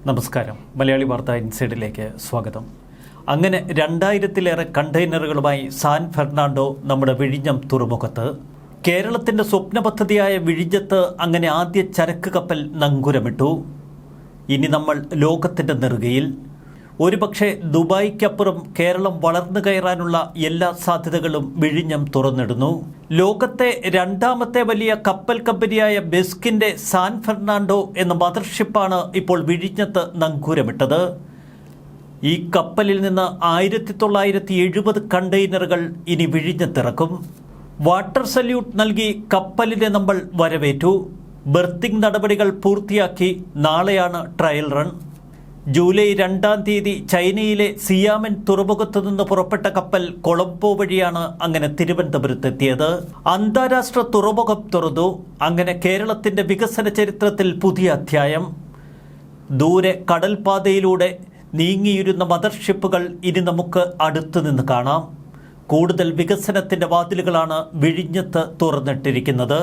നമസ്കാരം. മലയാളി വാർത്ത ഇൻസൈഡിലേക്ക് സ്വാഗതം. അങ്ങനെ 2000-ലേറെ കണ്ടെയ്നറുകളുമായി സാൻ ഫെർണാണ്ടോ നമ്മുടെ വിഴിഞ്ഞം തുറമുഖത്ത്. കേരളത്തിൻ്റെ സ്വപ്ന പദ്ധതിയായ വിഴിഞ്ഞത്ത് അങ്ങനെ ആദ്യ ചരക്ക് കപ്പൽ നങ്കുരമിട്ടു. ഇനി നമ്മൾ ലോകത്തിൻ്റെ നെറുകയിൽ. ഒരുപക്ഷെ ദുബായ്ക്കപ്പുറം കേരളം വളർന്നു കയറാനുള്ള എല്ലാ സാധ്യതകളും വിഴിഞ്ഞം തുറന്നിടുന്നു. ലോകത്തെ രണ്ടാമത്തെ വലിയ കപ്പൽ കമ്പനിയായ ബെസ്കിൻ്റെ സാൻ ഫെർണാണ്ടോ എന്ന മദർഷിപ്പാണ് ഇപ്പോൾ വിഴിഞ്ഞത്ത് നങ്കൂരമിട്ടത്. ഈ കപ്പലിൽ നിന്ന് 1970 കണ്ടെയ്നറുകൾ ഇനി വിഴിഞ്ഞത്തിറക്കും. വാട്ടർ സല്യൂട്ട് നൽകി കപ്പലിനെ നമ്മൾ വരവേറ്റു. ബെർത്തിങ് നടപടികൾ പൂർത്തിയാക്കി. നാളെയാണ് ട്രയൽ റൺ. ജൂലൈ 2-ാം തീയതി ചൈനയിലെ സിയാമൻ തുറമുഖത്തു നിന്ന് പുറപ്പെട്ട കപ്പൽ കൊളംബോ വഴിയാണ് അങ്ങനെ തിരുവനന്തപുരത്തെത്തിയത്. അന്താരാഷ്ട്ര തുറമുഖം തുറന്നു. അങ്ങനെ കേരളത്തിൻ്റെ വികസന ചരിത്രത്തിൽ പുതിയ അധ്യായം. ദൂരെ കടൽപാതയിലൂടെ നീങ്ങിയിരുന്ന മദർഷിപ്പുകൾ ഇനി നമുക്ക് അടുത്തു നിന്ന് കാണാം. കൂടുതൽ വികസനത്തിൻ്റെ വാതിലുകളാണ് വിഴിഞ്ഞത്ത് തുറന്നിട്ടിരിക്കുന്നത്.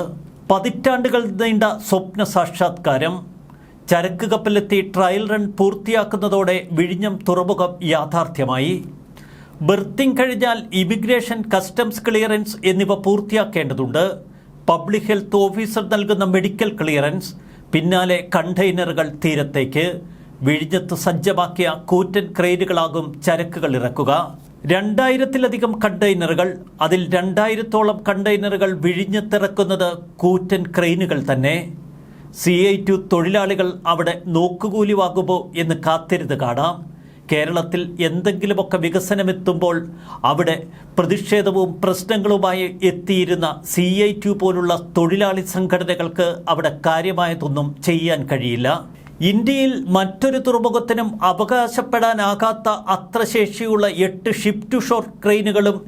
പതിറ്റാണ്ടുകൾ നീണ്ട സ്വപ്ന സാക്ഷാത്കാരം. ചരക്ക് കപ്പലെത്തി ട്രയൽ റൺ പൂർത്തിയാക്കുന്നതോടെ വിഴിഞ്ഞം തുറമുഖം യാഥാർത്ഥ്യമായി. ബെർത്തിങ് കഴിഞ്ഞാൽ ഇമിഗ്രേഷൻ, കസ്റ്റംസ് ക്ലിയറൻസ് എന്നിവ പൂർത്തിയാക്കേണ്ടതുണ്ട്. പബ്ലിക് ഹെൽത്ത് ഓഫീസർ നൽകുന്ന മെഡിക്കൽ ക്ലിയറൻസ്. പിന്നാലെ കണ്ടെയ്നറുകൾ തീരത്തേക്ക്. വിഴിഞ്ഞത്ത് സജ്ജമാക്കിയ കൂറ്റൻ ക്രെയിനുകളാകും ചരക്കുകൾ ഇറക്കുക. 2000-ലധികം കണ്ടെയ്നറുകൾ. അതിൽ 2000-ഓളം കണ്ടെയ്നറുകൾ വിഴിഞ്ഞത്തിറക്കുന്നത് കൂറ്റൻ ക്രെയിനുകൾ തന്നെ. CI2 തൊഴിലാളികൾ അവിടെ നോക്കുകൂലി വാങ്ങുമോ എന്ന് കാത്തിരുന്ന് കാണാം. കേരളത്തിൽ എന്തെങ്കിലുമൊക്കെ വികസനമെത്തുമ്പോൾ അവിടെ പ്രതിഷേധവും പ്രശ്നങ്ങളുമായി എത്തിയിരുന്ന CI2 പോലുള്ള തൊഴിലാളി സംഘടനകൾക്ക് അവിടെ കാര്യമായതൊന്നും ചെയ്യാൻ കഴിയില്ല. ഇന്ത്യയിൽ മറ്റൊരു തുറമുഖത്തിനും അവകാശപ്പെടാനാകാത്ത അത്ര ശേഷിയുള്ള 8 ഷിപ്പ് ടു ഷോർ ക്രെയിനുകളും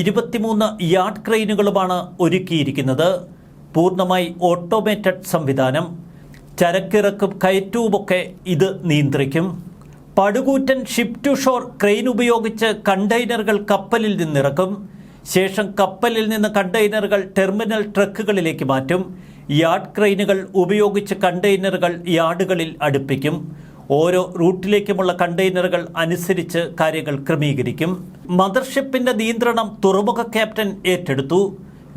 23 യാർഡ് ക്രെയിനുകളുമാണ് ഒരുക്കിയിരിക്കുന്നത്. പൂർണ്ണമായി ഓട്ടോമേറ്റഡ് സംവിധാനം. ചരക്കിറക്കും കയറ്റവുമൊക്കെ ഇത് നിയന്ത്രിക്കും. പടുകൂറ്റൻ ഷിപ്പ് ടു ഷോർ ക്രെയിൻ ഉപയോഗിച്ച് കണ്ടെയ്നറുകൾ കപ്പലിൽ നിന്നിറക്കും. ശേഷം കപ്പലിൽ നിന്ന് കണ്ടെയ്നറുകൾ ടെർമിനൽ ട്രക്കുകളിലേക്ക് മാറ്റും. യാർഡ് ക്രെയിനുകൾ ഉപയോഗിച്ച് കണ്ടെയ്നറുകൾ യാർഡുകളിൽ അടുപ്പിക്കും. ഓരോ റൂട്ടിലേക്കുമുള്ള കണ്ടെയ്നറുകൾ അനുസരിച്ച് കാര്യങ്ങൾ ക്രമീകരിക്കും. മദർഷിപ്പിൻ്റെ നിയന്ത്രണം തുറമുഖ ക്യാപ്റ്റൻ ഏറ്റെടുത്തു.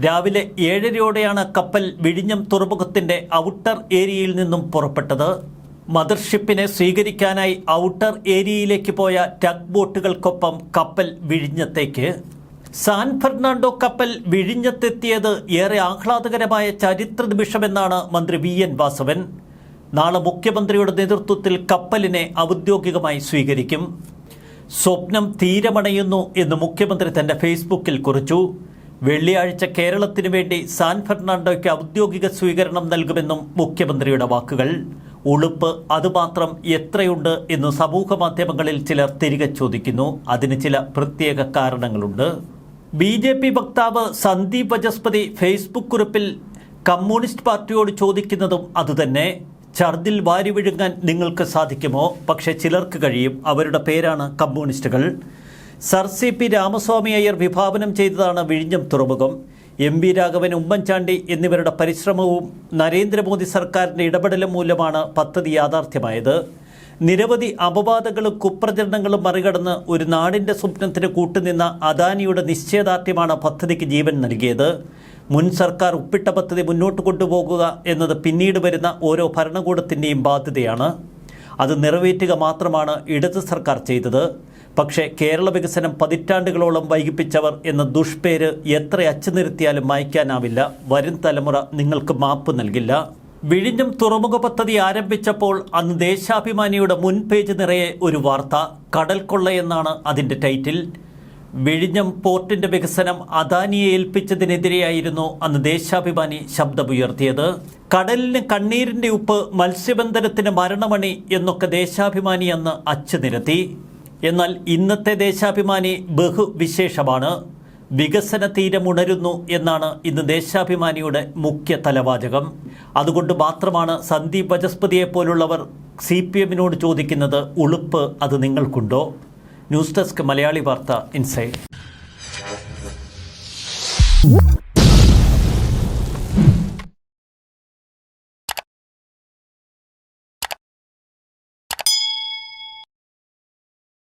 രാവിലെ 7:30-യോടെയാണ് കപ്പൽ വിഴിഞ്ഞം തുറമുഖത്തിൻ്റെ ഔട്ടർ ഏരിയയിൽ നിന്നും പുറപ്പെട്ടത്. മദർഷിപ്പിനെ സ്വീകരിക്കാനായി ഔട്ടർ ഏരിയയിലേക്ക് പോയ ടഗ് ബോട്ടുകൾക്കൊപ്പം കപ്പൽ വിഴിഞ്ഞത്തേക്ക്. സാൻ ഫെർണാണ്ടോ കപ്പൽ വിഴിഞ്ഞത്തെത്തിയത് ഏറെ ആഹ്ലാദകരമായ ചരിത്ര നിമിഷമെന്നാണ് മന്ത്രി VN വാസവൻ. നാളെ മുഖ്യമന്ത്രിയുടെ നേതൃത്വത്തിൽ കപ്പലിനെ ഔദ്യോഗികമായി സ്വീകരിക്കും. സ്വപ്നം തീരമണയുന്നു എന്ന് മുഖ്യമന്ത്രി തൻ്റെ ഫേസ്ബുക്കിൽ കുറിച്ചു. വെള്ളിയാഴ്ച കേരളത്തിനു വേണ്ടി സാൻ ഫെർണാണ്ടോയ്ക്ക് ഔദ്യോഗിക സ്വീകരണം നൽകുമെന്നും മുഖ്യമന്ത്രിയുടെ വാക്കുകൾ. ഉളുപ്പ് അതുമാത്രം എത്രയുണ്ട് എന്ന് സമൂഹ മാധ്യമങ്ങളിൽ ചിലർ തിരികെ ചോദിക്കുന്നു. അതിന് ചില പ്രത്യേക കാരണങ്ങളുണ്ട്. BJP വക്താവ് സന്ദീപ് വചസ്പതി ഫേസ്ബുക്ക് കുറിപ്പിൽ കമ്മ്യൂണിസ്റ്റ് പാർട്ടിയോട് ചോദിക്കുന്നതും അതുതന്നെ. ഛർദിൽ വാരി വിഴുങ്ങാൻ നിങ്ങൾക്ക് സാധിക്കുമോ? പക്ഷേ ചിലർക്ക് കഴിയും. അവരുടെ പേരാണ് കമ്മ്യൂണിസ്റ്റുകൾ. സർ CP രാമസ്വാമി അയ്യർ വിഭാവനം ചെയ്തതാണ് വിഴിഞ്ഞം തുറമുഖം. MV രാഘവൻ, ഉമ്മൻചാണ്ടി എന്നിവരുടെ പരിശ്രമവും നരേന്ദ്രമോദി സർക്കാരിൻ്റെ ഇടപെടലും മൂലമാണ് പദ്ധതി യാഥാർത്ഥ്യമായത്. നിരവധി അപവാദങ്ങളും കുപ്രചരണങ്ങളും മറികടന്ന് ഒരു നാടിൻ്റെ സ്വപ്നത്തിന് കൂട്ടുനിന്ന അദാനിയുടെ നിശ്ചയദാർഢ്യമാണ് പദ്ധതിക്ക് ജീവൻ നൽകിയത്. മുൻ സർക്കാർ ഒപ്പിട്ട പദ്ധതി മുന്നോട്ട് കൊണ്ടുപോകുക എന്നത് പിന്നീട് വരുന്ന ഓരോ ഭരണകൂടത്തിൻ്റെയും ബാധ്യതയാണ്. അത് നിറവേറ്റുക മാത്രമാണ് ഇടത് സർക്കാർ ചെയ്തത്. പക്ഷേ കേരള വികസനം പതിറ്റാണ്ടുകളോളം വൈകിപ്പിച്ചവർ എന്ന ദുഷ്പേര് എത്ര അച്ചുനിർത്തിയാലും മായ്ക്കാനാവില്ല. വരും തലമുറ നിങ്ങൾക്ക് മാപ്പ് നൽകില്ല. വിഴിഞ്ഞം തുറമുഖ പദ്ധതി ആരംഭിച്ചപ്പോൾ അന്ന് ദേശാഭിമാനിയുടെ മുൻ പേജ് നിറയെ ഒരു വാർത്ത. കടൽ കൊള്ളയെന്നാണ് അതിൻ്റെ ടൈറ്റിൽ. വിഴിഞ്ഞം പോർട്ടിൻ്റെ വികസനം അദാനിയെ ഏൽപ്പിച്ചതിനെതിരെയായിരുന്നു അന്ന് ദേശാഭിമാനി ശബ്ദമുയർത്തിയത്. കടലിന് കണ്ണീരിൻ്റെ ഉപ്പ്, മത്സ്യബന്ധനത്തിന് മരണമണി എന്നൊക്കെ ദേശാഭിമാനി അന്ന് അച്ചുനിരത്തി. എന്നാൽ ഇന്നത്തെ ദേശാഭിമാനി ബഹുവിശേഷമാണ്. വികസന തീരമുണരുന്നു എന്നാണ് ഇന്ന് ദേശാഭിമാനിയുടെ മുഖ്യ തലവാചകം. അതുകൊണ്ട് മാത്രമാണ് സന്ദീപ് വചസ്പതിയെപ്പോലുള്ളവർ CPM-നോട് ചോദിക്കുന്നത്, ഉളുപ്പ് അത് നിങ്ങൾക്കുണ്ടോ? ന്യൂസ് ഡെസ്ക് മലയാളി വാർത്ത ഇൻസൈഡ്.